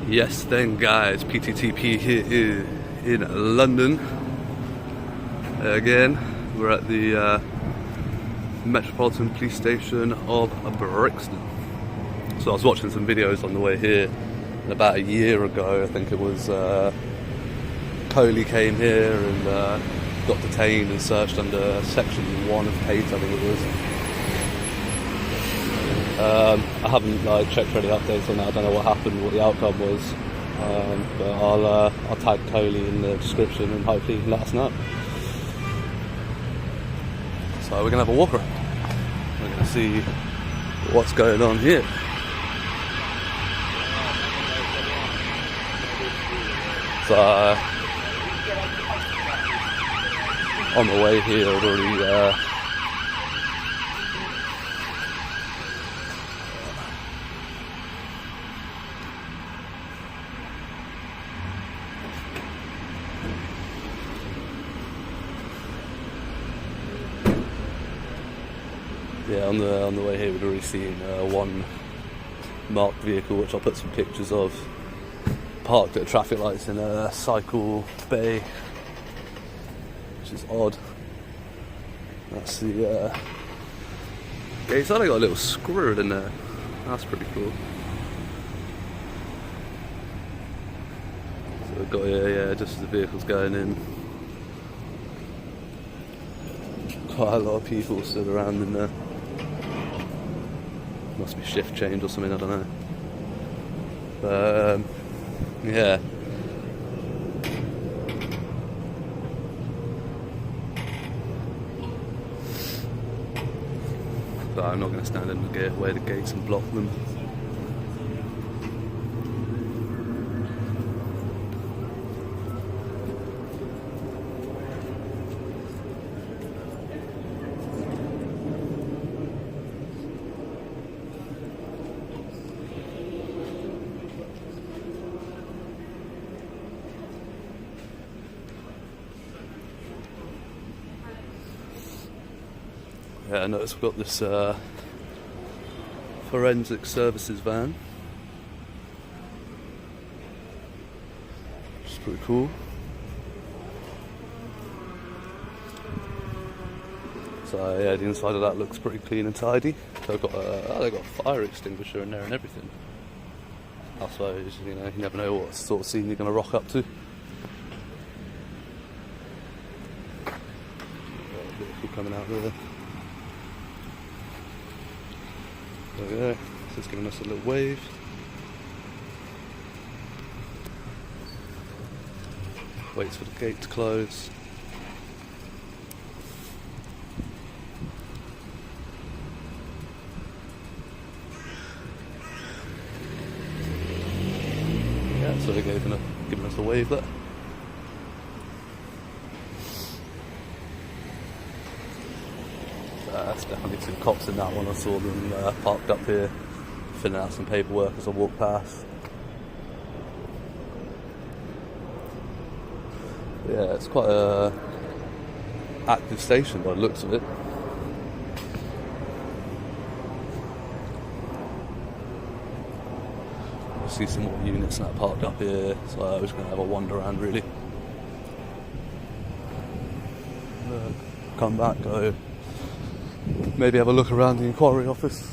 Yes then guys, PTTP here in London. Again, we're at the Metropolitan Police Station of Brixton. So I was watching some videos on the way here, and about a year ago, I think it was, Coley came here and got detained and searched under Section 1 of 8, I think it was. I haven't checked for any updates on that. I don't know what happened, what the outcome was, but I'll tag Coley in the description and hopefully he can let us know. So we're going to have a walk around. We're going to see what's going on here. So on the way here, I've already on the way here we'd already seen one marked vehicle, which I'll put some pictures of, parked at traffic lights in a cycle bay, which is odd. That's the yeah, it's only got a little squirrel in there. That's pretty cool. So we've got here, just as the vehicle's going in, quite a lot of people stood around in there. Must be shift change or something, I don't know. Yeah. But I'm not going to stand in the way the gates and block them. Yeah, I noticed we've got this forensic services van, which is pretty cool. So yeah, the inside of that looks pretty clean and tidy. So they've got a fire extinguisher in there and everything. I suppose, you never know what sort of scene you're going to rock up to. Vehicle coming out there. There we go, so it's giving us a little wave. Waits for the gate to close. Yeah, so they're giving us a wave there. That's definitely two cops in that one. I saw them parked up here, filling out some paperwork as I walked past. Yeah, it's quite a active station by the looks of it. I see some more units now parked up here, so I was going to have a wander around really. Come back, go. Maybe have a look around the inquiry office.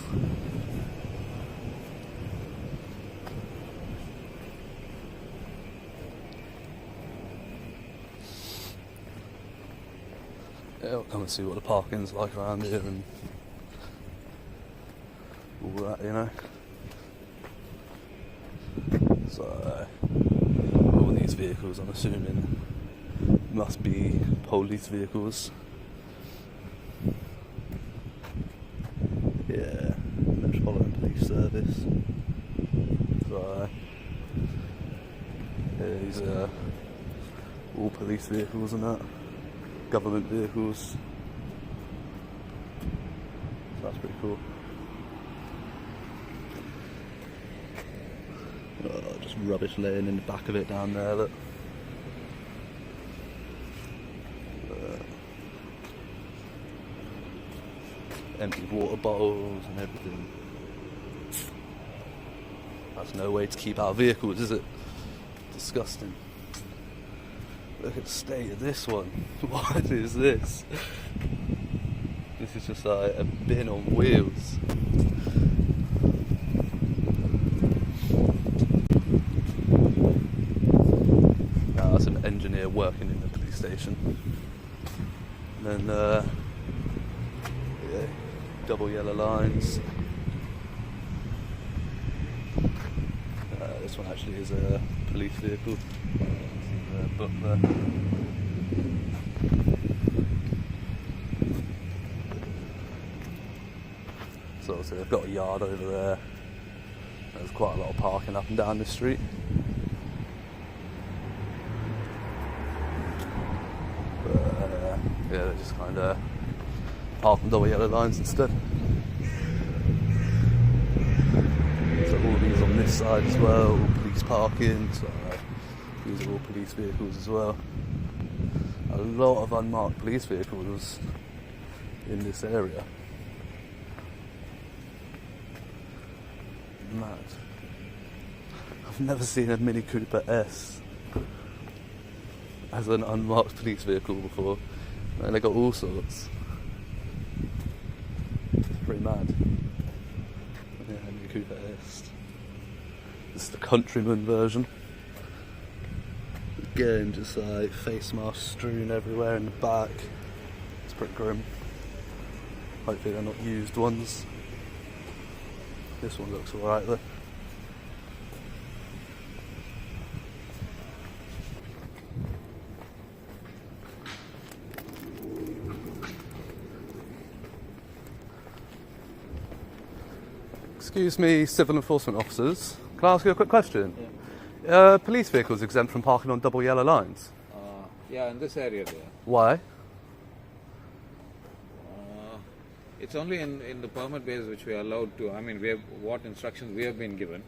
Yeah, I'll come and see what the parking's like around here and all that, So, all these vehicles, I'm assuming, must be police vehicles. Yeah, Metropolitan Police Service. So, yeah, these are all police vehicles and that. Government vehicles. So that's pretty cool. Oh, just rubbish laying in the back of it down there, look. Empty water bottles and everything. That's no way to keep our vehicles, is it? Disgusting. Look at the state of this one. What is this? This is just like a bin on wheels. Now that's an engineer working in the police station. And then, yeah, double yellow lines. This one actually is a police vehicle. See the book there. So they've got a yard over there. There's quite a lot of parking up and down the street. But, yeah, they just kind of park on double yellow lines instead. So all these on this side as well, all police parking. So these are all police vehicles as well. A lot of unmarked police vehicles in this area. Mad. I've never seen a Mini Cooper S as an unmarked police vehicle before, and they got all sorts. It's pretty mad. Yeah, Mini Cooper S. This is the Countryman version. Again, just like face masks strewn everywhere in the back. It's pretty grim. Hopefully they're not used ones. This one looks alright though. Excuse me, civil enforcement officers. Can I ask you a quick question? Yeah. Police vehicles exempt from parking on double yellow lines? Yeah, in this area there. Why? It's only in the permit base which we are allowed to. I mean, we have what instructions we have been given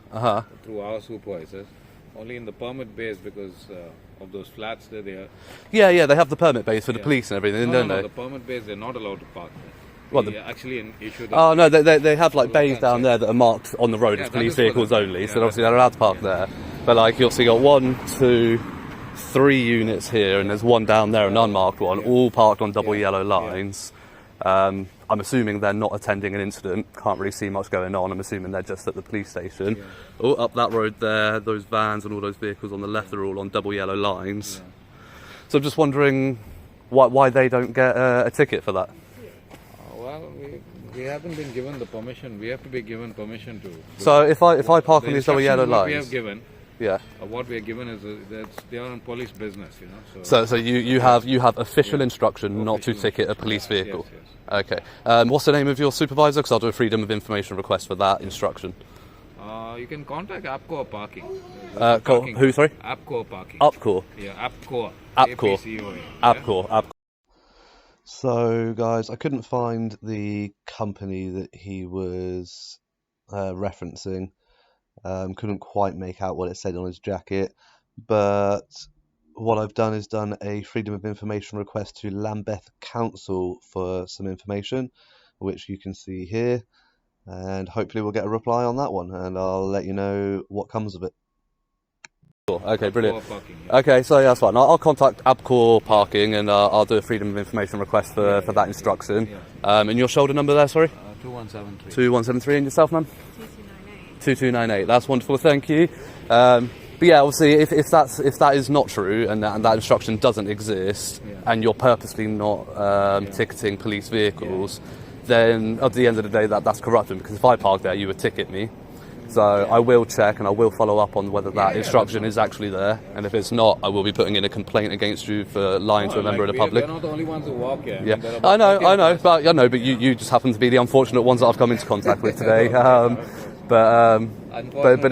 through our supervisors. Only in the permit base because of those flats that they are. Yeah, they have the permit base for the police and everything, don't they? The permit base they're not allowed to park there. What, actually issue. Oh no, they have like bays down there that are marked on the road as police vehicles only. So obviously they're allowed to park there. But like you also got 1, 2, 3 units here, and there's one down there, an unmarked one, all parked on double yellow lines. I'm assuming they're not attending an incident. Can't really see much going on. I'm assuming they're just at the police station. Oh, up that road there, those vans and all those vehicles on the left are all on double yellow lines. So I'm just wondering why they don't get a ticket for that. Well, we haven't been given the permission. We have to be given permission to. So if I park on these double yellow lines, we have given. Yeah. What we are given is that they are on police business, you know. So you have official instruction not to ticket a police vehicle. Yes. Okay. What's the name of your supervisor? Because I'll do a freedom of information request for that instruction. You can contact APCO Parking. Who? Sorry. APCO Parking. APCO. Yeah, APCO. APCO. APCO. So, guys, I couldn't find the company that he was referencing. Couldn't quite make out what it said on his jacket, but what I've done is done a freedom of information request to Lambeth Council for some information, which you can see here, and hopefully we'll get a reply on that one, and I'll let you know what comes of it. Cool. Okay, brilliant. Parking, Okay, so yeah, that's fine. I'll contact APCO Parking and I'll do a freedom of information request for that instruction. And your shoulder number there, sorry? 2173. 2173, and yourself, ma'am? 2298. 2298. That's wonderful. Thank you. But yeah, obviously, if that is not true and that instruction doesn't exist, and you're purposely not ticketing police vehicles, then at the end of the day, that's corrupting. Because if I park there, you would ticket me. So I will check and I will follow up on whether that instruction is actually there, and if it's not, I will be putting in a complaint against you for lying to a member of the public. We're not the only ones who walk here. Yeah, I know, but you just happen to be the unfortunate ones that I've come into contact with today. But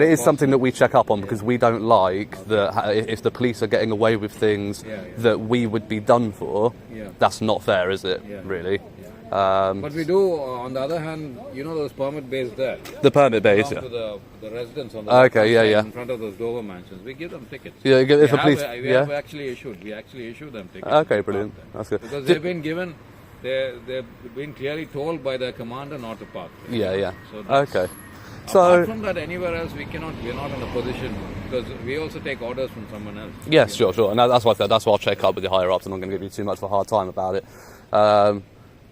it is something that we check up on, because we don't like that if the police are getting away with things that we would be done for. That's not fair, is it? Really? But we do, on the other hand, you know those permit bays there? The permit bays, to the residents on the in front of those Dover mansions. We give them tickets. Yeah, if the police. We actually issue them tickets. Okay, brilliant. That's good. Because they've been given, they've been clearly told by their commander not to park there. Yeah. So okay. Apart from that, anywhere else we're not in a position, because we also take orders from someone else. Yes, sure, and that's why I said that's why I'll check up with the higher ups. I'm not going to give you too much of a hard time about it.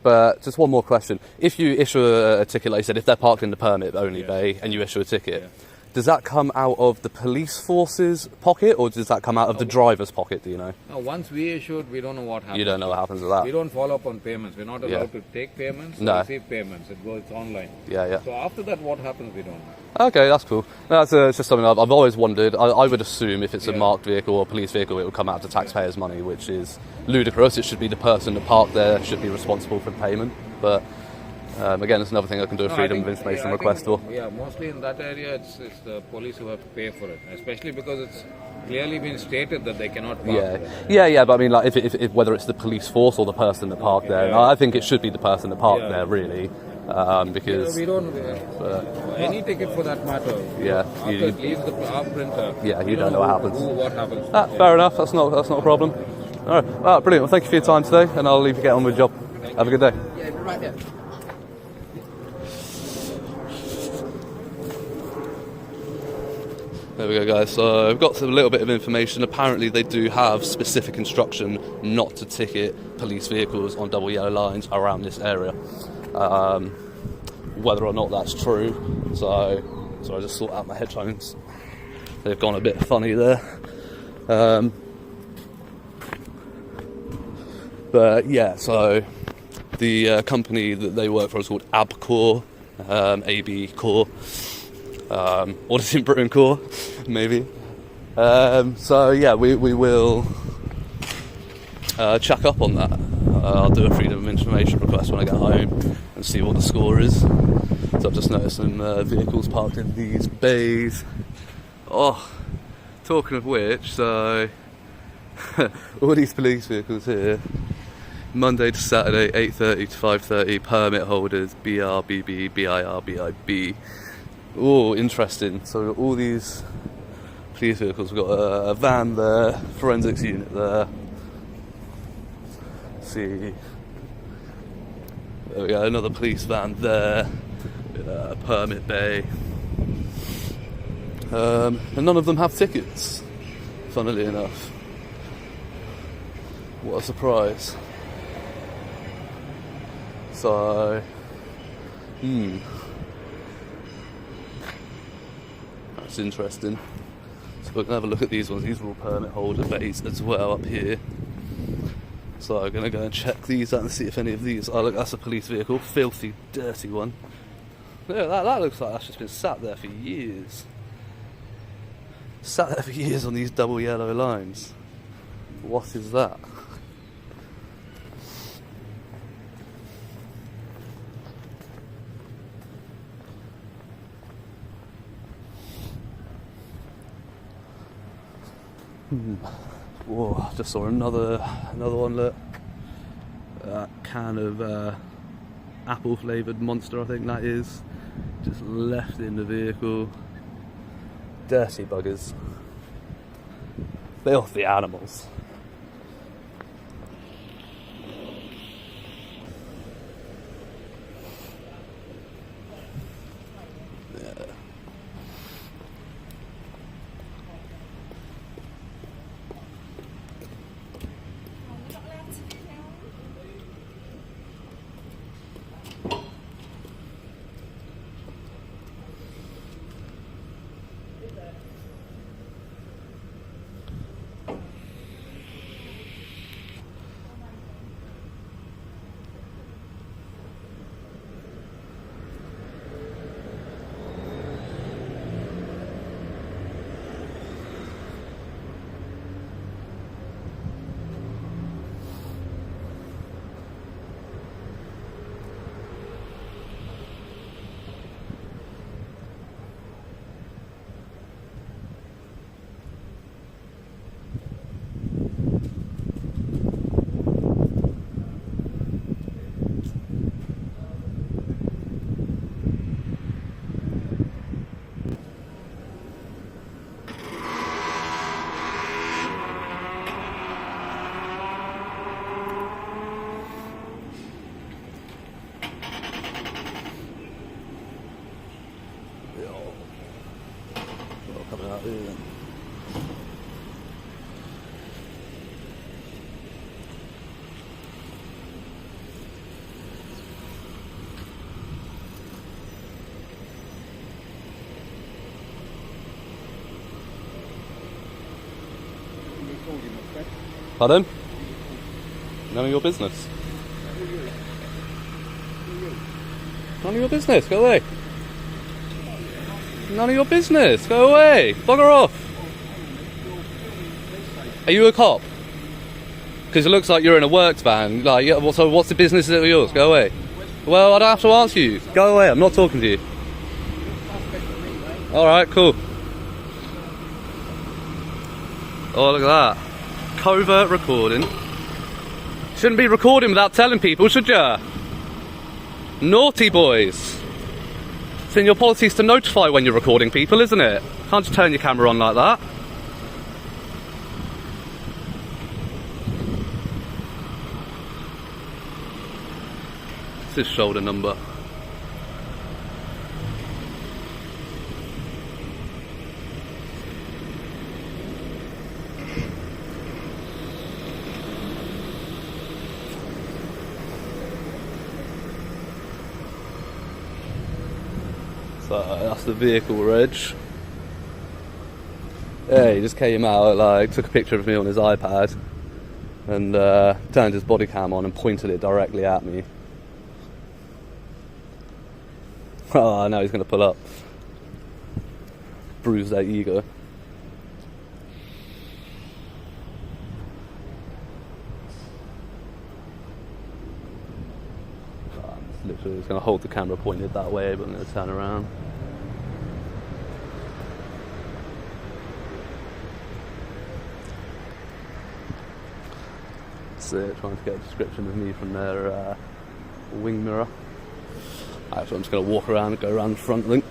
But just one more question: if you issue a ticket, like you said, if they're parked in the permit only bay and you issue a ticket. Does that come out of the police force's pocket, or does that come out of the driver's pocket, do you know? No, once we issue it, we don't know what happens. You don't know what happens with that? We don't follow up on payments. We're not allowed to take payments or receive payments. It's online. Yeah. So after that, what happens, we don't know. Okay, that's cool. No, that's it's just something I've always wondered. I would assume if it's a marked vehicle or a police vehicle, it would come out of taxpayers' money, which is ludicrous. It should be the person that parked there should be responsible for the payment. But again, it's another thing I can do a freedom of information request for. Yeah, mostly in that area, it's the police who have to pay for it, especially because it's clearly been stated that they cannot park there. Yeah, but I mean, like, if whether it's the police force or the person that parked there, I think it should be the person that parked there, really, because... we don't... any ticket for that matter, after it leaves our printer, you don't know what happens. What happens. Fair enough, that's not a problem. All right, brilliant. Well, thank you for your time today, and I'll leave you get on with the job. Have a good day. Yeah, right there. There we go, guys. So I've got a little bit of information. Apparently they do have specific instruction not to ticket police vehicles on double yellow lines around this area. Whether or not that's true. So I just sort out my headphones. They've gone a bit funny there. But yeah, so the company that they work for is called Abcor, AB Core. Or is it Britain Core? Maybe. So yeah, we will check up on that. I'll do a freedom of information request when I get home and see what the score is. So I've just noticed some vehicles parked in these bays. Oh, talking of which, so all these police vehicles here, Monday to Saturday, 8:30 to 5:30, permit holders, BRBB, BIR, BIB. Oh, interesting. So all these police vehicles, we've got a van there, forensics unit there. Let's see. There we go, another police van there, permit bay. And none of them have tickets, funnily enough. What a surprise. So, that's interesting. So we're going to have a look at these ones. These are all permit holder bays as well up here. So I'm going to go and check these out and see if any of these... Oh look, that's a police vehicle. Filthy, dirty one. Yeah, that looks like that's just been sat there for years. Sat there for years on these double yellow lines. What is that? Whoa, just saw another one, look. Can of apple flavoured Monster, I think that is. Just left in the vehicle. Dirty buggers. Filthy animals. Brilliant. Pardon? None of your business. None of your business, go away. None of your business, go away. Bugger off. Are you a cop? Because it looks like you're in a works van. Like, so what's the business of yours? Go away. Well, I don't have to answer you. Go away, I'm not talking to you. Alright, cool. Oh, look at that. Covert recording. Shouldn't be recording without telling people, should ya? Naughty boys. It's in your policies to notify when you're recording people, isn't it? Can't just turn your camera on like that. It's his shoulder number. So that's the vehicle reg. Yeah, he just came out, like, took a picture of me on his iPad and turned his body cam on and pointed it directly at me. Oh, now he's going to pull up. Bruise their ego. Literally, he's going to hold the camera pointed that way, but I'm going to turn around. That's it, trying to get a description of me from their wing mirror. Actually, I'm just going to walk around and go around the front, I think.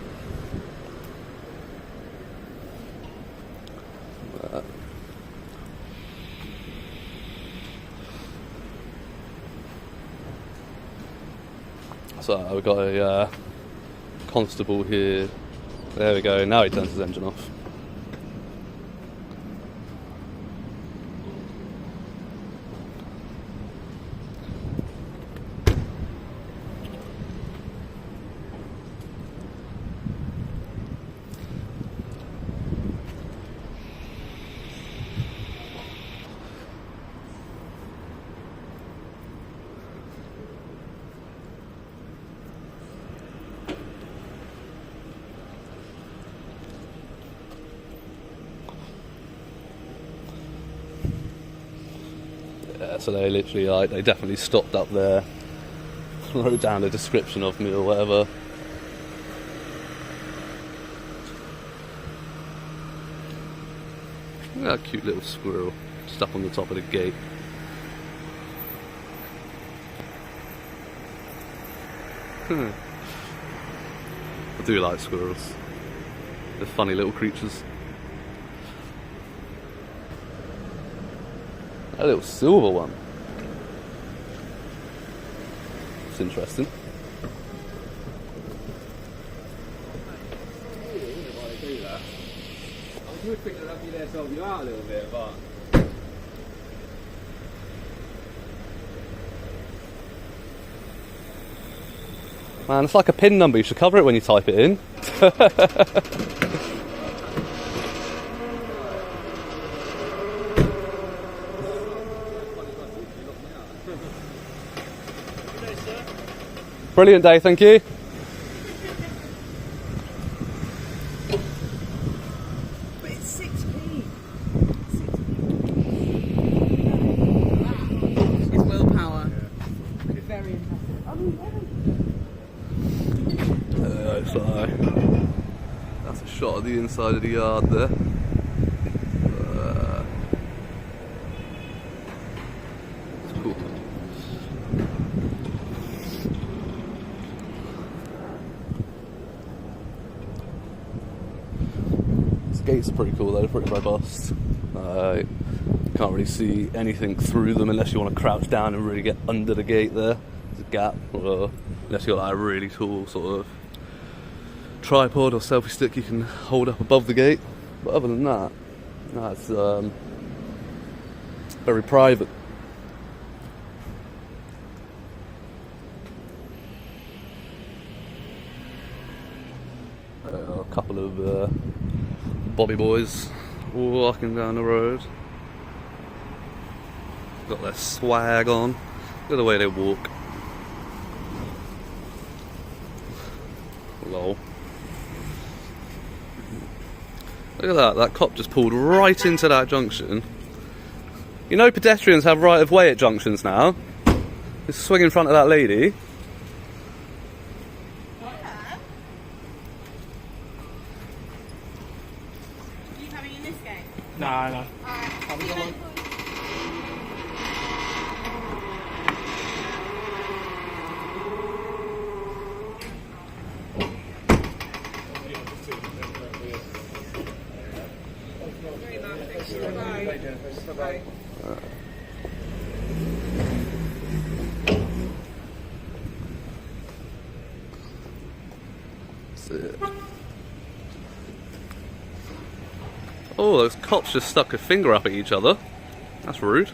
So we've got a constable here. There we go, now he turns his engine off. So they literally, like, they definitely stopped up there, wrote down a description of me or whatever. Look at that cute little squirrel just up on the top of the gate. I do like squirrels. They're funny little creatures. A little silver one. It's interesting. I was thinking I'd be there to help you out a little bit, but... Man, it's like a PIN number. You should cover it when you type it in. Brilliant day, thank you. But it's 6p. It's willpower. Very impressive. So that's a shot of the inside of the yard there. It's cool. Gates are pretty cool though, they're pretty robust. Can't really see anything through them unless you want to crouch down and really get under the gate there. There's a gap, or unless you've got like a really tall sort of tripod or selfie stick you can hold up above the gate. But other than that, no, it's very private. A couple of Bobby boys walking down the road. Got their swag on. Look at the way they walk. Lol. Look at that, that cop just pulled right into that junction. You know pedestrians have right of way at junctions now. Just swing in front of that lady. No. That's it. Oh, those cops just stuck a finger up at each other. That's rude.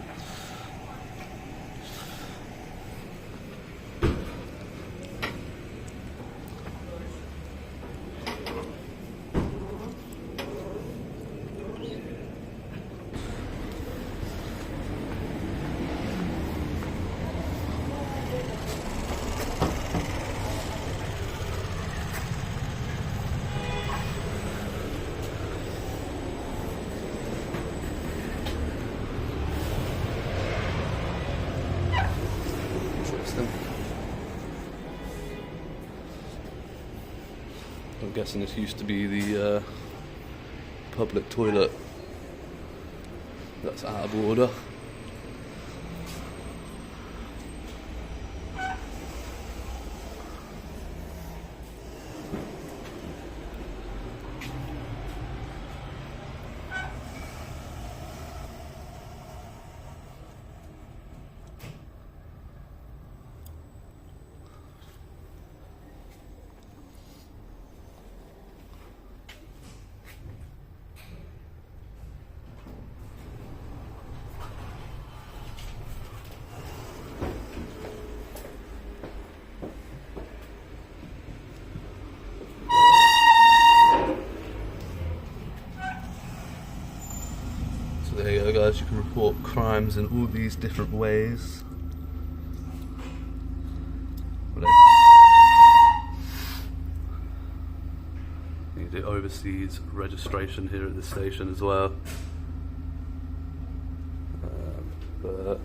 I'm guessing this used to be the public toilet. That's out of order. There you go, guys, you can report crimes in all these different ways. You do overseas registration here at the station as well. But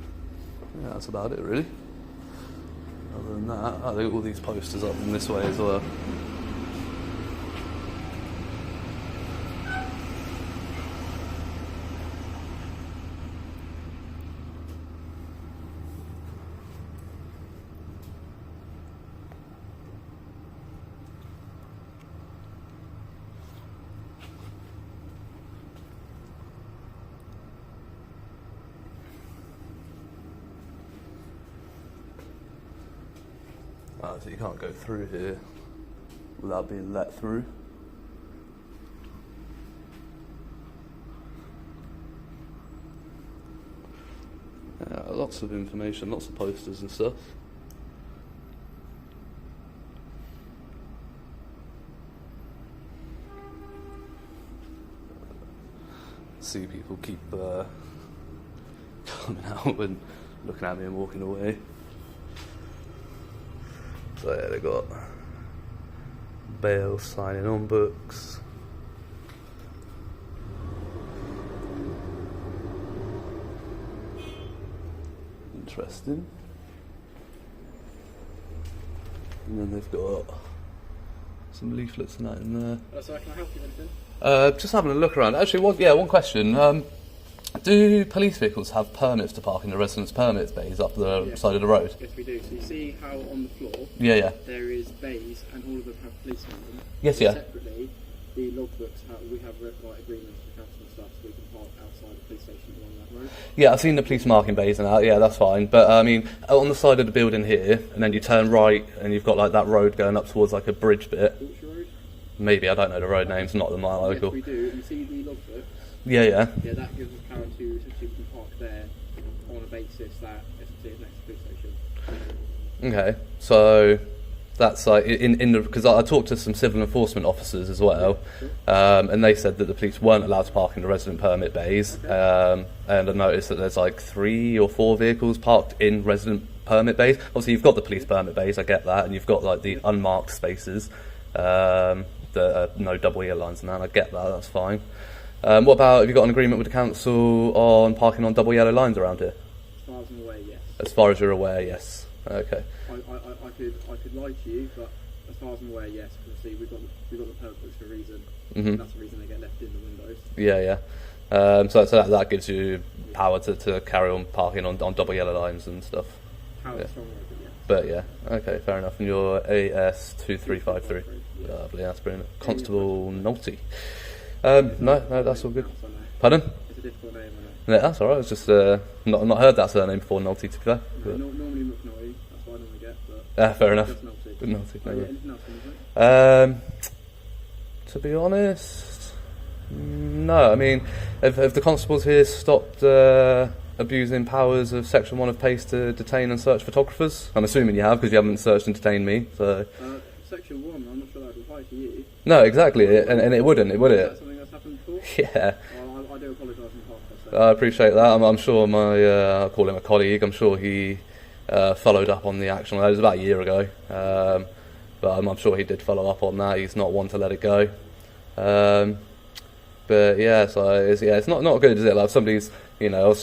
yeah, that's about it really. Other than that, I think all these posters up in this way as well. So you can't go through here without being let through. Yeah, lots of information, lots of posters and stuff. See people keep coming out and looking at me and walking away. So yeah, they got bail signing on books. Interesting. And then they've got some leaflets and that in there. So can I help you with anything? Just having a look around. Actually, one question. Do police vehicles have permits to park in the residence permits bays up the side of the road? Yes, we do. So you see how on the floor there is bays and all of them have policemen in them. Yes, yeah. Separately, the logbooks, we have right agreements with council and stuff so we can park outside the police station along that road. Yeah, I've seen the police marking bays and that, yeah, that's fine. But I mean, on the side of the building here, and then you turn right and you've got like that road going up towards like a bridge bit. Wiltshire Road? Maybe, I don't know the road names, not the mile local. Yes, we do. You see the logbooks Yeah, yeah. Yeah, that gives us power to essentially we can park there on a basis that essentially is next to the police station. Okay, so that's like in the because I talked to some civil enforcement officers as well, and they said that the police weren't allowed to park in the resident permit bays, and I noticed that there's like 3 or 4 vehicles parked in resident permit bays. Obviously, you've got the police permit bays, I get that, and you've got like the unmarked spaces, no double yellow lines and that. I get that, that's fine. What about, have you got an agreement with the council on parking on double yellow lines around here? As far as I'm aware, yes. As far as you're aware, yes. Okay. I could lie to you, but as far as I'm aware, yes. Because see, we've got the permit books for a reason. Mm-hmm. That's the reason they get left in the windows. Yeah, yeah. So that gives you power to carry on parking on double yellow lines and stuff. Power Yeah. strong, yes. But yeah, okay, fair enough. And you're AS2353. Yeah. Lovely, that's brilliant. Constable Nolte. No, that's all good. So, no, Pardon? it's a difficult name. I know. Yeah, that's alright. It's just not heard that surname before, Nolte, to be fair. But, Normally McNulty, that's what I normally get. But fair enough. just Nolte. Good Nolte, no, Yeah, yeah. anything else on the phone? To be honest, no. I mean, have the constables here stopped abusing powers of Section 1 of PACE to detain and search photographers? I'm assuming you have, because you haven't searched and detained me. So Section 1, I'm not sure that would apply to you. no, exactly, and it wouldn't, would Is it? that something that's happened before? Yeah. Well, I do apologise on behalf of I appreciate that. I'm sure my, I'll call him a colleague, I'm sure he followed up on the action. It was about a year ago, but I'm sure he did follow up on that. He's not one to let it go. But yeah, so it's not good, is it? Like, if somebody's, you know,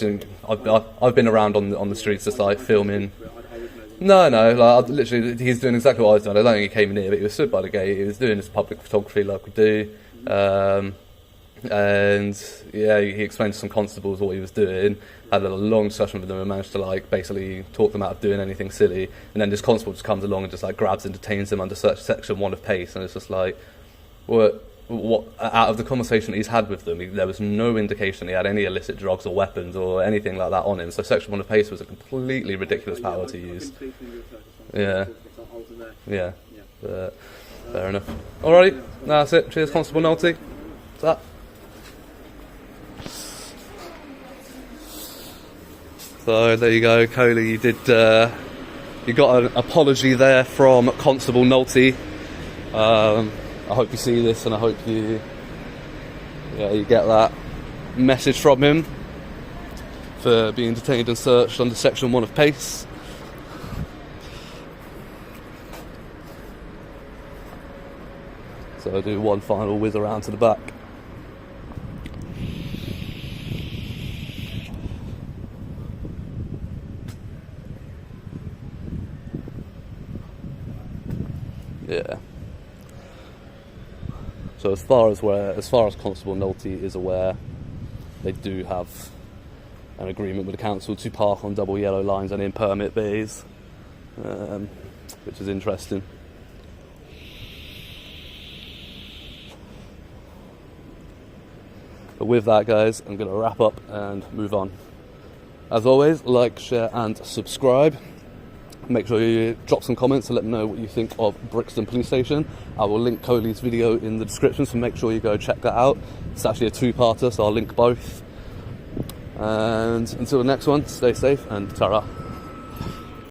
I've been around on the streets just like filming. No, like literally, he's doing exactly what I was doing. I don't think he came in here, but he was stood by the gate. He was doing his public photography like we do. And yeah, he explained to some constables what he was doing, had a long discussion with them and managed to like basically talk them out of doing anything silly, and then this constable just comes along and just like grabs and detains him under Section 1 of PACE, and it's just like, what out of the conversation he's had with them, there was no indication he had any illicit drugs or weapons or anything like that on him, so Section 1 of PACE was a completely ridiculous power to use. Yeah. Yeah. But fair enough. Alrighty, that's it. Cheers, Constable Nolte. What's that? So there you go, Coley. You got an apology there from Constable Nolte. I hope you see this, and I hope you get that message from him for being detained and searched under Section 1 of PACE. So I'll do one final whiz around to the back. Yeah. So as far as Constable Nolte is aware, they do have an agreement with the council to park on double yellow lines and in permit bays, which is interesting. But with that, guys, I'm going to wrap up and move on. As always, like, share and subscribe. Make sure you drop some comments to let me know what you think of Brixton Police Station. I will link Coley's video in the description, so make sure you go check that out. It's actually a two-parter, so I'll link both. And until the next one, stay safe and ta-ra.